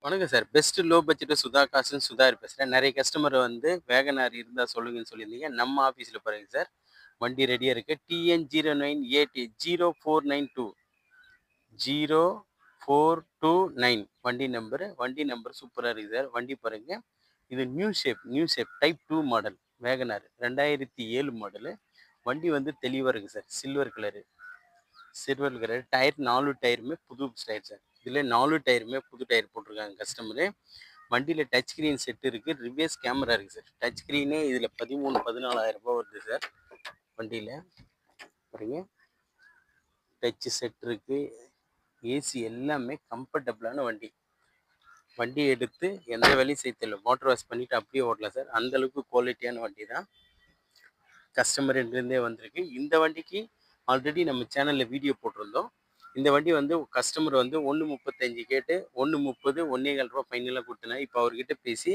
வணக்கம் sir. Best low budget Sudha காசுன்னு சுதாகர் பேசுறேன். நெறைய கஸ்டமர் வந்து வேகனார் இருந்தா சொல்லுங்கன்னு சொல்லியிருந்தீங்க. நம்ம ஆஃபீஸ்ல பாருங்க சார். வண்டி ரெடியா இருக்கு. TN09AT 0492 0429 வண்டி நம்பரு. வண்டி நம்பர் சூப்பரா இருக்கு சார். வண்டி பாருங்க. இது new shape type 2 model Wagon R 2007 model. வண்டி வந்து தெளிவா இருக்கு சார். சில்வர் கலர் டயர் 4 டயருமே புது டயர் சார். இதுல 4 டயருமே புது டயர் போட்டிருக்காங்க கஸ்டமரு. வண்டியில டச் ஸ்கிரீன் செட் இருக்கு. ரிவர்ஸ் கேமரா இருக்கு சார். டச் ஸ்கிரீனே இதுல 13 14,000 ரூபாய் வருது சார். வண்டியில பாருங்க. டச் செட் இருக்கு. ஏசி எல்லாமே கம்ஃபர்டபுளான வண்டி. வண்டி எடுத்து எந்த வேலையும் செய்ய தேவையில்ல. மோட்டர் வாஷ் பண்ணிட்டு அப்படியே ஓட்டலாம் சார். அந்த அளவுக்கு குவாலிட்டியான வண்டி தான். கஸ்டமர் இருந்தே வந்திருக்கு. இந்த வண்டிக்கு ஆல்ரெடி நம்ம சேனல்ல வீடியோ போட்டிருந்தோம். இந்த வண்டி வந்து கஸ்டமர் வந்து 1,35 கேட்டு 1,30 1,15 ஃபைனலாக கொடுத்தேன். இப்போ அவர்கிட்ட பேசி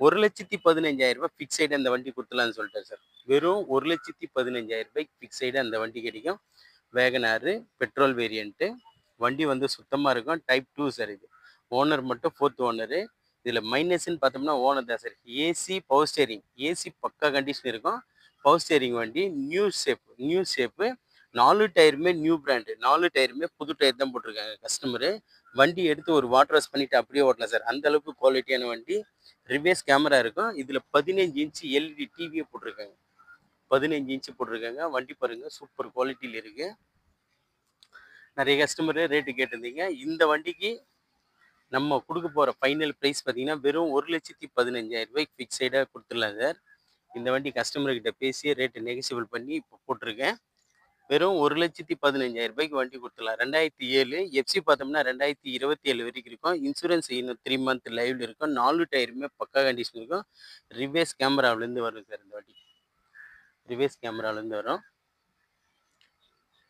1,15,000 ஃபிக்ஸைடு அந்த வண்டி கொடுத்துலான்னு சொல்லிட்டார் சார். வெறும் 1,15,000 ஃபிக்ஸைடு அந்த வண்டி கிடைக்கும். Wagon R petrol variant. வண்டி வந்து சுத்தமாக இருக்கும். டைப் 2 சார் இது. ஓனர் மட்டும் 4th ஓனரு. இதில் மைனஸ்ன்னு பார்த்தோம்னா ஓனர் தான் sir. AC power steering AC பக்கா கண்டிஷன் இருக்கும். பவர் ஸ்டேரிங் வண்டி நியூ ஷேப்பு 4 டயருமே நியூ பிராண்டு. 4 டயருமே புது டயர் தான் போட்டிருக்காங்க கஸ்டமரு. வண்டி எடுத்து ஒரு வாட்டர் வாஷ் பண்ணிட்டு அப்படியே ஓட்டலாம் சார். அந்த அளவுக்கு குவாலிட்டியான வண்டி. ரிவர்ஸ் கேமரா இருக்கும். இதில் 15 இன்ச்சு எல்இடி டிவியை போட்டிருக்காங்க. 15 இன்ச்சு போட்டிருக்காங்க. வண்டி பாருங்க சூப்பர் குவாலிட்டியில் இருக்கு. நிறைய கஸ்டமர் ரேட்டு கேட்டிருந்தீங்க. இந்த வண்டிக்கு நம்ம கொடுக்க போகிற ஃபைனல் ப்ரைஸ் பார்த்தீங்கன்னா வெறும் 1,15,000 ஃபிக்ஸைடாக கொடுத்துடலாம் சார். இந்த வண்டி கஸ்டமர்கிட்ட பேசி ரேட்டு நெகோசியபிள் பண்ணி இப்போ போட்டிருக்கேன். வெறும் 1,15,000 வண்டி கொடுத்துடலாம். 2007 எஃப்சி பார்த்தோம்னா 2027 வரைக்கும் இருக்கும். இன்சூரன்ஸ் இன்னும் 3 மந்த் லைவ்ல இருக்கும். 4 டயருமே பக்கா கண்டிஷன் இருக்கும். ரிவர்ஸ் கேமராவிலேருந்து வரும் சார் இந்த வண்டி. ரிவர்ஸ் கேமராவிலேருந்து வரும்.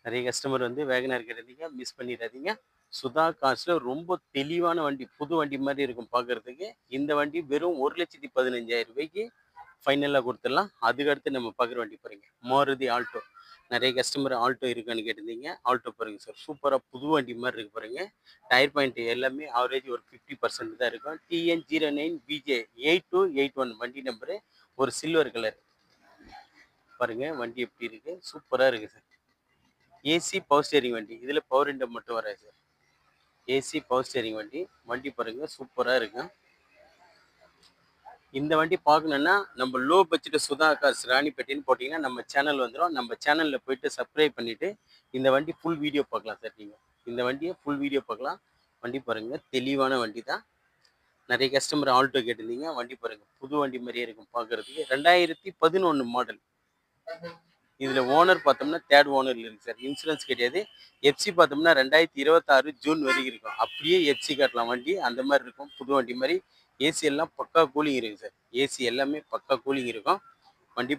நிறைய கஸ்டமர் வந்து வேகனார் கேட்டீங்க, மிஸ் பண்ணிடாதீங்க. சுதா கார்ஸ்ல ரொம்ப தெளிவான வண்டி. புது வண்டி மாதிரி இருக்கும் பார்க்கறதுக்கு. இந்த வண்டி வெறும் 1,15,000 ஃபைனலாக கொடுத்துடலாம். அதுக்கடுத்து நம்ம பார்க்குற வண்டி பாருங்க. மாருதி ஆல்டோ. நிறைய கஸ்டமர் ஆல்டோ இருக்கான்னு கேட்டிருந்தீங்க. ஆல்டோ பாருங்க சார். சூப்பராக புது வண்டி மாதிரி இருக்கு பாருங்க. டயர் பாயிண்ட் எல்லாமே ஆவரேஜ் ஒரு 50% தான் இருக்கும். TN09BJ 8281 வண்டி நம்பரு. ஒரு சில்வர் கலர் பாருங்க. வண்டி எப்படி இருக்கு? சூப்பராக இருக்கு சார். ஏசி பவர் ஸ்டேரிங் வண்டி. இதில் பவர் விண்டோ மட்டும் வராது சார். ஏசி பவர் ஸ்டேரிங் வண்டி. வண்டி பாருங்க சூப்பராக இருக்கு. இந்த வண்டி பார்க்கணுன்னா நம்ம லோ பட்ஜெட் சுதா கார்ஸ் ராணிப்பேட்டைன்னு போட்டிங்கன்னா நம்ம சேனல் வந்துடும். நம்ம சேனலில் போயிட்டு சப்ஸ்கிரைப் பண்ணிவிட்டு இந்த வண்டி ஃபுல் வீடியோ பார்க்கலாம் சார். நீங்கள் இந்த வண்டியை ஃபுல் வீடியோ பார்க்கலாம். வண்டி பாருங்கள் தெளிவான வண்டி தான். நிறைய கஸ்டமர் ஆல்டோ கேட்டிருந்தீங்க. வண்டி பாருங்கள் புது வண்டி மாதிரியே இருக்கும் பார்க்குறதுக்கு. 2011 மாடல். இதில் ஓனர் பார்த்தோம்னா தேர்ட் ஓனரில் இருக்குது சார். இன்சூரன்ஸ் கிடையாது. எஃப்சி பார்த்தோம்னா 2026 ஜூன் வரைக்கும் இருக்கும். அப்படியே எஃப்சி காட்டலாம் வண்டி. அந்த மாதிரி இருக்கும் புது வண்டி மாதிரி. ஏசி எல்லாம் பக்கா கூலிங் இருக்குது சார். ஏசி எல்லாமே பக்கா கூலிங் இருக்கும். வண்டி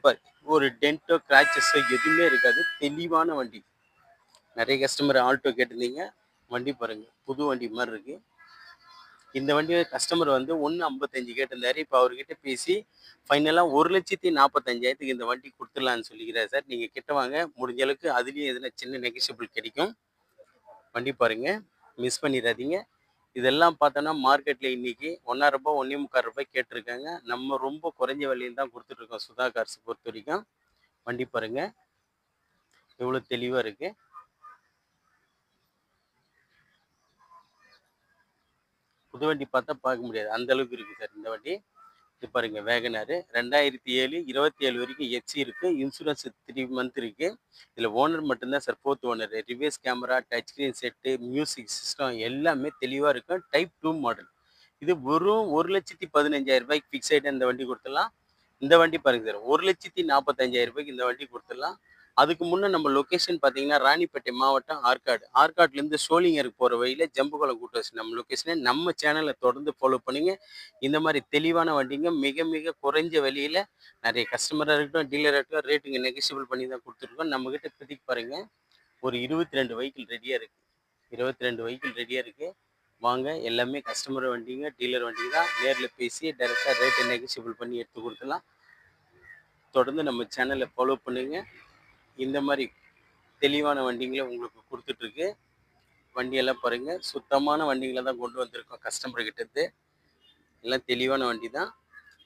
ஒரு டென்ட்டோ கிராச்சஸோ எதுவுமே இருக்காது. தெளிவான வண்டி. நிறைய கஸ்டமர் ஆல்டோ கேட்டிருந்தீங்க. வண்டி பாருங்கள் புது வண்டி மாதிரி இருக்குது. இந்த வண்டியை கஸ்டமர் வந்து 1,55 கேட்டிருந்தாரு. இப்போ அவர்கிட்ட பேசி ஃபைனலாக 1,45,000 இந்த வண்டி கொடுத்துடலான்னு சொல்லிக்கிறார் சார். நீங்கள் கிட்ட வாங்க, முடிஞ்ச அளவுக்கு அதுலேயும் எதுனா சின்ன நெகோசியபிள் கிடைக்கும். வண்டி பாருங்க, மிஸ் பண்ணிடாதீங்க. இதெல்லாம் பார்த்தோன்னா மார்க்கெட்டில் இன்னைக்கு ₹1,000 ₹1,350 கேட்டிருக்காங்க. நம்ம ரொம்ப குறைஞ்ச விலையில் தான் கொடுத்துட்ருக்கோம் சுதா கார்ஸ் பொறுத்த வரைக்கும். வண்டி பாருங்க எவ்வளோ தெளிவாக இருக்கு. புது வண்டி பார்த்தா பார்க்க முடியாது, அந்த அளவுக்கு இருக்கு சார் இந்த வண்டி. இது பாருங்க வேகனாரு 2007 27 வரைக்கும் எஃப்சி இருக்கு. இன்சூரன்ஸ் 3 மந்த் இருக்கு. இதில் ஓனர் மட்டும்தான் sir 4th owner. Reverse camera, touch screen set, music system எல்லாமே தெளிவாக இருக்கும். Type 2 model. இது வெறும் 1,15,000 ஃபிக்ஸைடு இந்த வண்டி கொடுத்துடலாம். இந்த வண்டி பாருங்க சார் 1,45,000 இந்த வண்டி கொடுத்துடலாம். அதுக்கு முன்னே நம்ம லொக்கேஷன் பார்த்தீங்கன்னா ராணிப்பேட்டை மாவட்டம் ஆற்காடு. ஆற்காட்லேருந்து சோளிங்கருக்கு போகிற வழியில் ஜம்புகுளம் கூட்டரசு நம்ம லொக்கேஷனை. நம்ம சேனலை தொடர்ந்து ஃபாலோ பண்ணுங்க. இந்த மாதிரி தெளிவான வண்டிங்க மிக மிக குறைஞ்ச விலையில் நிறைய கஸ்டமராக இருக்கட்டும், டீலராக இருக்கட்டும், ரேட்டுங்க நெகோசியபிள் பண்ணி தான் கொடுத்துருக்கோம். நம்மக்கிட்ட இப்போதைக்கு பாருங்க ஒரு 22 வெஹிக்கிள் ரெடியாக இருக்குது. 22 வெஹிக்கிள் ரெடியாக இருக்குது. வாங்க, எல்லாமே கஸ்டமர் வண்டிங்க, டீலர் வண்டிங்க தான். நேரில் பேசி டைரெக்டாக ரேட்டை நெகோசியபிள் பண்ணி எடுத்து கொடுத்துலாம். தொடர்ந்து நம்ம சேனலை ஃபாலோ பண்ணுங்க. இந்த மாதிரி தெளிவான வண்டிங்களை உங்களுக்கு கொடுத்துட்ருக்கு. வண்டியெல்லாம் பாருங்கள், சுத்தமான வண்டிகளை தான் கொண்டு வந்திருக்கோம் கஸ்டமர்கிட்டேருந்து. எல்லாம் தெளிவான வண்டி தான்.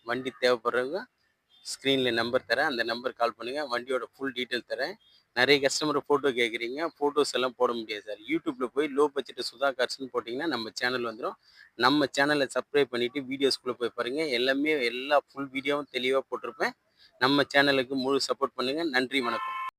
வண்டி தேவைப்படுறவங்க ஸ்க்ரீனில் நம்பர் தரேன், அந்த நம்பர் கால் பண்ணுங்கள். வண்டியோட ஃபுல் டீட்டெயில் தரேன். நிறைய கஸ்டமர் ஃபோட்டோ கேட்குறீங்க, ஃபோட்டோஸ் எல்லாம் போட முடியாது சார். யூடியூப்பில் போய் லோ பட்ஜெட் சுதா கார்ஸ்னு போட்டிங்கன்னா நம்ம சேனல் வந்துடும். நம்ம சேனலை சப்ஸ்கிரைப் பண்ணிவிட்டு வீடியோஸ்குள்ளே போய் பாருங்கள். எல்லாமே எல்லா ஃபுல் வீடியோவும் தெளிவாக போட்டிருப்பேன். நம்ம சேனலுக்கு முழு சப்போர்ட் பண்ணுங்கள். நன்றி, வணக்கம்.